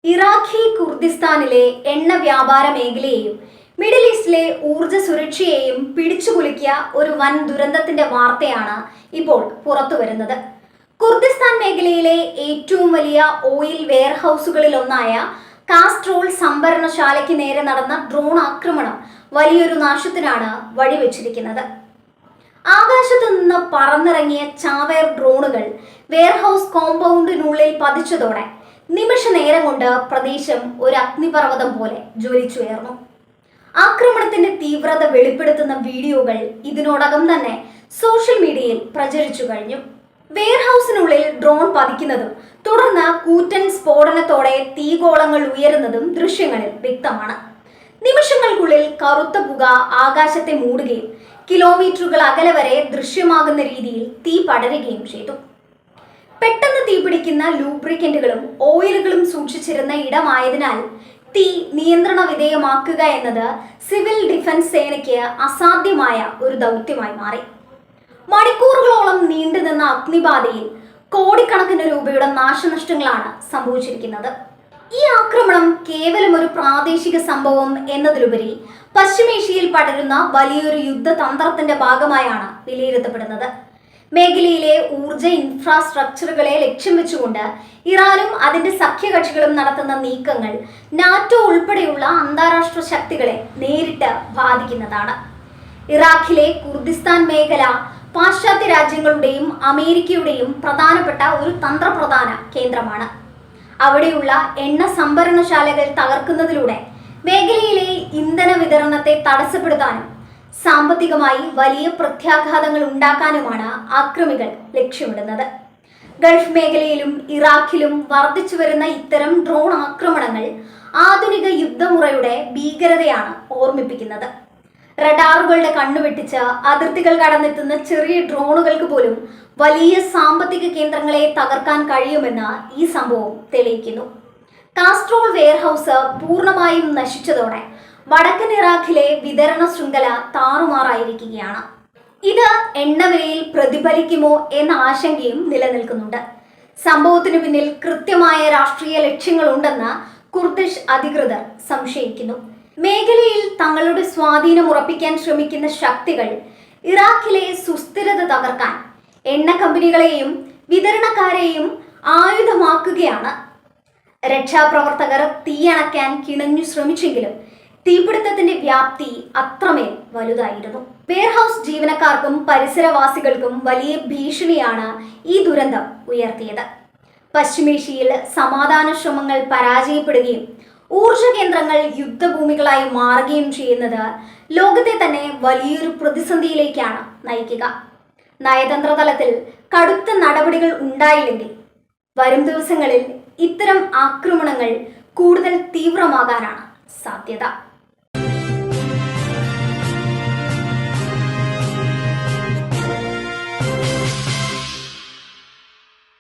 Iraqi കുർദിസ്ഥാനിലെ എണ്ണ വ്യാപാര മേഖലയെയും മിഡിൽ ഈസ്റ്റിലെ ഊർജ സുരക്ഷയെയും പിടിച്ചുകുലുക്കിയ ഒരു വൻ ദുരന്തത്തിന്റെ വാർത്തയാണ് ഇപ്പോൾ പുറത്തു വരുന്നത്. കുർദിസ്ഥാൻ മേഖലയിലെ ഏറ്റവും വലിയ ഓയിൽ വെയർഹൌസുകളിൽ ഒന്നായ കാസ്ട്രോൾ സംഭരണശാലയ്ക്ക് നേരെ നടന്ന ഡ്രോൺ ആക്രമണം വലിയൊരു നാശത്തിനാണ് വഴിവെച്ചിരിക്കുന്നത്. ആകാശത്തു നിന്ന് പറന്നിറങ്ങിയ ചാവേർ ഡ്രോണുകൾ വെയർഹൌസ് കോമ്പൗണ്ടിനുള്ളിൽ പതിച്ചതോടെ നിമിഷ നേരം കൊണ്ട് പ്രദേശം ഒരു അഗ്നിപർവ്വതം പോലെ ജ്വലിച്ചുയർന്നു. ആക്രമണത്തിന്റെ തീവ്രത വെളിപ്പെടുത്തുന്ന വീഡിയോകൾ ഇതിനോടകം തന്നെ സോഷ്യൽ മീഡിയയിൽ പ്രചരിച്ചു കഴിഞ്ഞു. വെയർഹൌസിനുള്ളിൽ ഡ്രോൺ പതിക്കുന്നതും തുടർന്ന് കൂറ്റൻ സ്ഫോടനത്തോടെ തീഗോളങ്ങൾ ഉയരുന്നതും ദൃശ്യങ്ങളിൽ വ്യക്തമാണ്. നിമിഷങ്ങൾക്കുള്ളിൽ കറുത്ത പുക ആകാശത്തെ മൂടുകയും കിലോമീറ്ററുകൾ അകലെ വരെ ദൃശ്യമാകുന്ന രീതിയിൽ തീ പടരുകയും ചെയ്തു. പെട്ടെന്ന് തീപിടിക്കുന്ന ലൂബ്രിക്കന്റുകളും ഓയിലുകളും സൂക്ഷിച്ചിരുന്ന ഇടമായതിനാൽ തീ നിയന്ത്രണ വിധേയമാക്കുക എന്നത് സിവിൽ ഡിഫൻസ് സേനയ്ക്ക് അസാധ്യമായ ഒരു ദൗത്യമായി മാറി. മണിക്കൂറുകളോളം നീണ്ടുനിന്ന അഗ്നിബാധയിൽ കോടിക്കണക്കിന് രൂപയുടെ നാശനഷ്ടങ്ങളാണ് സംഭവിച്ചിരിക്കുന്നത്. ഈ ആക്രമണം കേവലം ഒരു പ്രാദേശിക സംഭവം എന്നതിലുപരി പശ്ചിമേഷ്യയിൽ പടരുന്ന വലിയൊരു യുദ്ധതന്ത്രത്തിന്റെ ഭാഗമായാണ് വിലയിരുത്തപ്പെടുന്നത്. മേഖലയിലെ ഊർജ ഇൻഫ്രാസ്ട്രക്ചറുകളെ ലക്ഷ്യം വെച്ചുകൊണ്ട് ഇറാനും അതിന്റെ സഖ്യകക്ഷികളും നടത്തുന്ന നീക്കങ്ങൾ നാറ്റോ ഉൾപ്പെടെയുള്ള അന്താരാഷ്ട്ര ശക്തികളെ നേരിട്ട് ബാധിക്കുന്നതാണ്. ഇറാഖിലെ കുർദിസ്ഥാൻ മേഖല പാശ്ചാത്യ രാജ്യങ്ങളുടെയും അമേരിക്കയുടെയും പ്രധാനപ്പെട്ട ഒരു തന്ത്രപ്രധാന കേന്ദ്രമാണ്. അവിടെയുള്ള എണ്ണ സംഭരണശാലകൾ തകർക്കുന്നതിലൂടെ മേഖലയിലെ ഇന്ധന വിതരണത്തെ തടസ്സപ്പെടുത്താനും സാമ്പത്തികമായി വലിയ പ്രത്യാഘാതങ്ങൾ ഉണ്ടാക്കാനുമാണ് ആക്രമികൾ ലക്ഷ്യമിടുന്നത്. ഗൾഫ് മേഖലയിലും ഇറാഖിലും വർദ്ധിച്ചു വരുന്ന ഇത്തരം ഡ്രോൺ ആക്രമണങ്ങൾ ആധുനിക യുദ്ധമുറയുടെ ഭീകരതയാണ് ഓർമ്മിപ്പിക്കുന്നത്. റഡാറുകളുടെ കണ്ണുവെട്ടിച്ച് അതിർത്തികൾ കടന്നെത്തുന്ന ചെറിയ ഡ്രോണുകൾക്ക് പോലും വലിയ സാമ്പത്തിക കേന്ദ്രങ്ങളെ തകർക്കാൻ കഴിയുമെന്ന് ഈ സംഭവം തെളിയിക്കുന്നു. കാസ്ട്രോൾ വെയർഹൌസ് പൂർണ്ണമായും നശിച്ചതോടെ വടക്കൻ ഇറാഖിലെ വിതരണ ശൃംഖല താറുമാറായിരിക്കുകയാണ്. ഇത് എണ്ണവിലയിൽ പ്രതിഫലിക്കുമോ എന്ന ആശങ്കയും നിലനിൽക്കുന്നുണ്ട്. സംഭവത്തിനു പിന്നിൽ കൃത്യമായ രാഷ്ട്രീയ ലക്ഷ്യങ്ങളുണ്ടെന്ന് കുർദിഷ് അധികൃതർ സംശയിക്കുന്നു. മേഖലയിൽ തങ്ങളുടെ സ്വാധീനം ഉറപ്പിക്കാൻ ശ്രമിക്കുന്ന ശക്തികൾ ഇറാഖിലെ സുസ്ഥിരത തകർക്കാൻ എണ്ണ കമ്പനികളെയും വിതരണക്കാരെയും ആയുധമാക്കുകയാണ്. രക്ഷാപ്രവർത്തകർ തീയണയ്ക്കാൻ കിണഞ്ഞു ശ്രമിച്ചെങ്കിലും തീപിടുത്തത്തിന്റെ വ്യാപ്തി അത്രമേൽ വലുതായിരുന്നു. വെയർഹൌസ് ജീവനക്കാർക്കും പരിസരവാസികൾക്കും വലിയ ഭീഷണിയാണ് ഈ ദുരന്തം ഉയർത്തിയത്. പശ്ചിമേഷ്യയിൽ സമാധാന ശ്രമങ്ങൾ പരാജയപ്പെടുകയും ഊർജ കേന്ദ്രങ്ങൾ യുദ്ധഭൂമികളായി മാറുകയും ചെയ്യുന്നത് ലോകത്തെ തന്നെ വലിയൊരു പ്രതിസന്ധിയിലേക്കാണ് നയിക്കുക. നയതന്ത്ര തലത്തിൽ കടുത്ത നടപടികൾ ഉണ്ടായില്ലെങ്കിൽ വരും ദിവസങ്ങളിൽ ഇത്തരം ആക്രമണങ്ങൾ കൂടുതൽ തീവ്രമാകാനാണ് സാധ്യത.